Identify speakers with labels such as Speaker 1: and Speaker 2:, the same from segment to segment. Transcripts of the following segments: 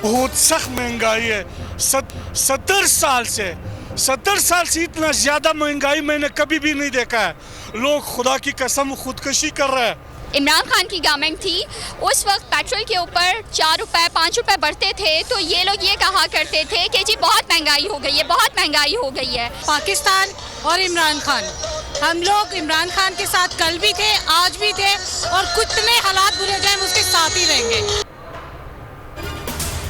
Speaker 1: बहुत सख्त महंगाई है। 70 साल से इतना ज़्यादा महंगाई मैंने कभी भी नहीं देखा है। लोग खुदा की कसम खुदकशी कर रहे हैं।
Speaker 2: इमरान खान की गवर्नमेंट थी, उस वक्त पेट्रोल के ऊपर 4 रुपए 5 रुपए बढ़ते थे तो ये लोग ये कहा करते थे कि जी बहुत महंगाई हो गई है, बहुत महंगाई हो गई है।
Speaker 3: पाकिस्तान और इमरान खान, हम लोग इमरान खान के साथ कल भी थे, आज भी थे और कितने हालात बुरे जाए हम उसके साथ ही रहेंगे।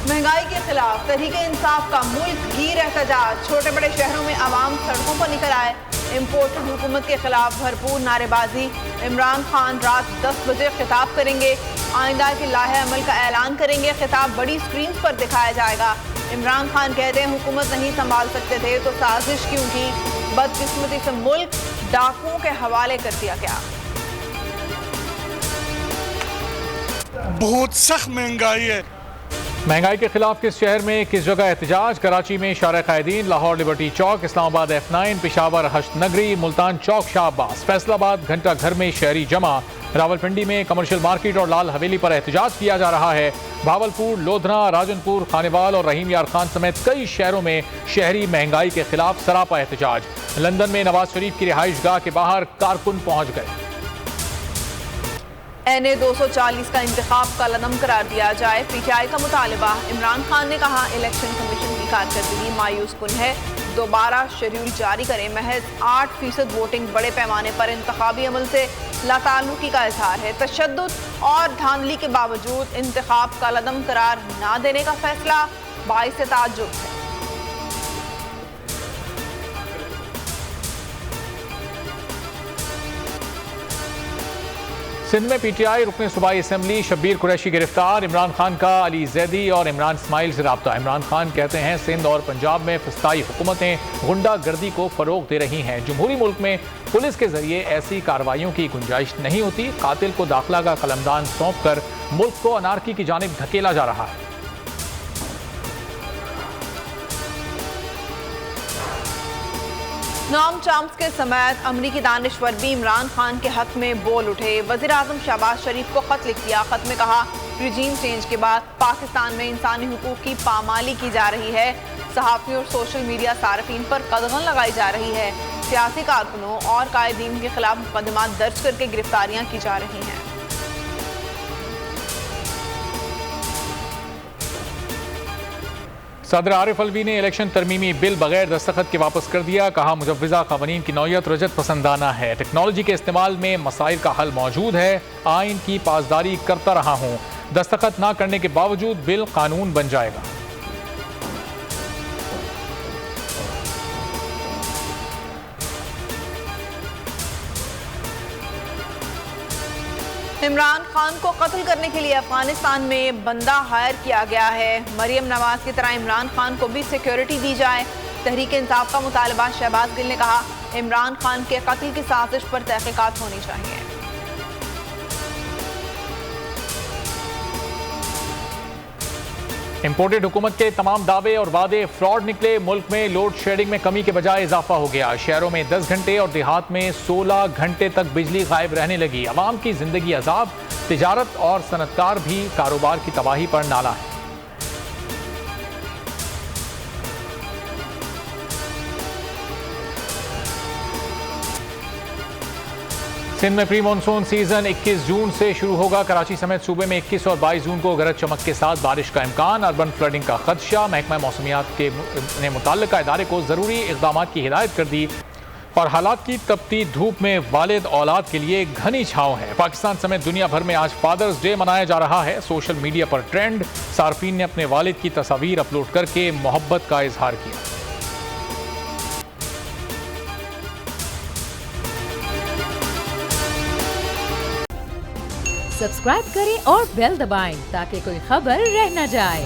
Speaker 4: महंगाई के खिलाफ तहरीके इंसाफ का मुल्क गिर एहतजाज। छोटे बड़े शहरों में आवाम सड़कों पर निकल आए। इम्पोर्टेड हुकूमत के खिलाफ भरपूर नारेबाजी। इमरान खान रात 10 बजे खिताब करेंगे। आइंदा के लाहे अमल का ऐलान करेंगे। खिताब बड़ी स्क्रीन पर दिखाया जाएगा। इमरान खान कहते हैं हुकूमत नहीं संभाल सकते थे तो साजिश क्यों की। बदकिस्मती से मुल्क डाकुओं के हवाले कर दिया गया।
Speaker 1: बहुत सख्त महंगाई है।
Speaker 5: महंगाई के खिलाफ किस शहर में किस जगह एहतजाज? कराची में शारा कायदीन, लाहौर लिबर्टी चौक, इस्लामाबाद F9, पेशावर हश्त नगरी, मुल्तान चौक शाह अब्बास, फैसलाबाद घंटा घर में शहरी जमा, रावलपिंडी में कमर्शियल मार्केट और लाल हवेली पर एहतजाज किया जा रहा है। भावलपुर, लोधना, राजनपुर, खानेवाल और रहीम यार खान समेत कई शहरों में शहरी महंगाई के खिलाफ सरापा एहतजाज। लंदन में नवाज शरीफ की रिहाइश गाह के बाहर कारकुन पहुंच गए।
Speaker 4: NA 240 का इंतखाब कलअदम करार दिया जाए, PTI का मुतालिबा। इमरान खान ने कहा इलेक्शन कमीशन की कारकर्दगी मायूस कुन है, दोबारा शेड्यूल जारी करें। महज 8% वोटिंग बड़े पैमाने पर इंतखाबी अमल से लाताल्लुकी का इजहार है। तशद्दुद और धांधली के बावजूद इंतखाब कलअदम करार ना देने का फैसला बाइस ताज्जुब है।
Speaker 5: सिंध में PTI रुकने सूबाई असम्बली शब्बीर कुरैशी गिरफ्तार। इमरान खान का अली जैदी और इमरान इस्माइल से रब्ता। इमरान खान कहते हैं सिंध और पंजाब में फस्ताई हुकूमतें गुंडागर्दी को फरोग दे रही हैं। जमहूरी मुल्क में पुलिस के जरिए ऐसी कार्रवाइयों की गुंजाइश नहीं होती। कातिल को दाखिला का कलमदान सौंप कर मुल्क को अनारकी की जानिब धकेला जा रहा है।
Speaker 4: नॉम चाम्स के समेत अमरीकी दानिश्वर भी इमरान खान के हक में बोल उठे। वज़ीर आज़म शहबाज शरीफ को खत लिख दिया। खत में कहा रिजीम चेंज के बाद पाकिस्तान में इंसानी हुकूक की पामाली की जा रही है। सहाफ़ियों और सोशल मीडिया सार्फिन पर कदगन लगाई जा रही है। सियासी कारकुनों और कायदीन के खिलाफ मुकदमात दर्ज करके गिरफ्तारियां की जा रही हैं।
Speaker 5: सदर आरिफ अलवी ने इलेक्शन तरमीमी बिल बगैर दस्तखत के वापस कर दिया। कहा मुजव्वज़ा क़वानीन की नौयत रजत पसंदाना है। टेक्नोलॉजी के इस्तेमाल में मसाइल का हल मौजूद है। आइन की पासदारी करता रहा हूँ। दस्तखत ना करने के बावजूद बिल कानून बन जाएगा।
Speaker 4: इमरान खान को कत्ल करने के लिए अफगानिस्तान में बंदा हायर किया गया है। मरियम नवाज की तरह इमरान खान को भी सिक्योरिटी दी जाए। तहरीक इंसाफ का मुतालबा। शहबाज गिल ने कहा इमरान खान के कत्ल की साजिश पर तहकीकात होनी चाहिए।
Speaker 5: इम्पोर्टेड हुकूमत के तमाम दावे और वादे फ्रॉड निकले। मुल्क में लोड शेडिंग में कमी के बजाय इजाफा हो गया। शहरों में 10 घंटे और देहात में 16 घंटे तक बिजली गायब रहने लगी। अवाम की जिंदगी अजाब। तिजारत और सनतकार भी कारोबार की तबाही पर नाला है। सिंध में प्री मानसून सीजन 21 जून से शुरू होगा। कराची समेत सूबे में 21 और 22 जून को गरज चमक के साथ बारिश का इम्कान। अर्बन फ्लडिंग का खदशा। महकमा मौसमियात ने मुतल्लिका इदारे को जरूरी इक़दाम की हिदायत कर दी। और हालात की तपती धूप में वालिद औलाद के लिए घनी छांव है। पाकिस्तान समेत दुनिया भर में आज फादर्स डे मनाया जा रहा है। सोशल मीडिया पर ट्रेंड। सार्फिन ने अपने वालिद की तस्वीर अपलोड करके मोहब्बत का इजहार किया।
Speaker 6: सब्सक्राइब करें और बेल दबाएं ताकि कोई खबर रह न जाए।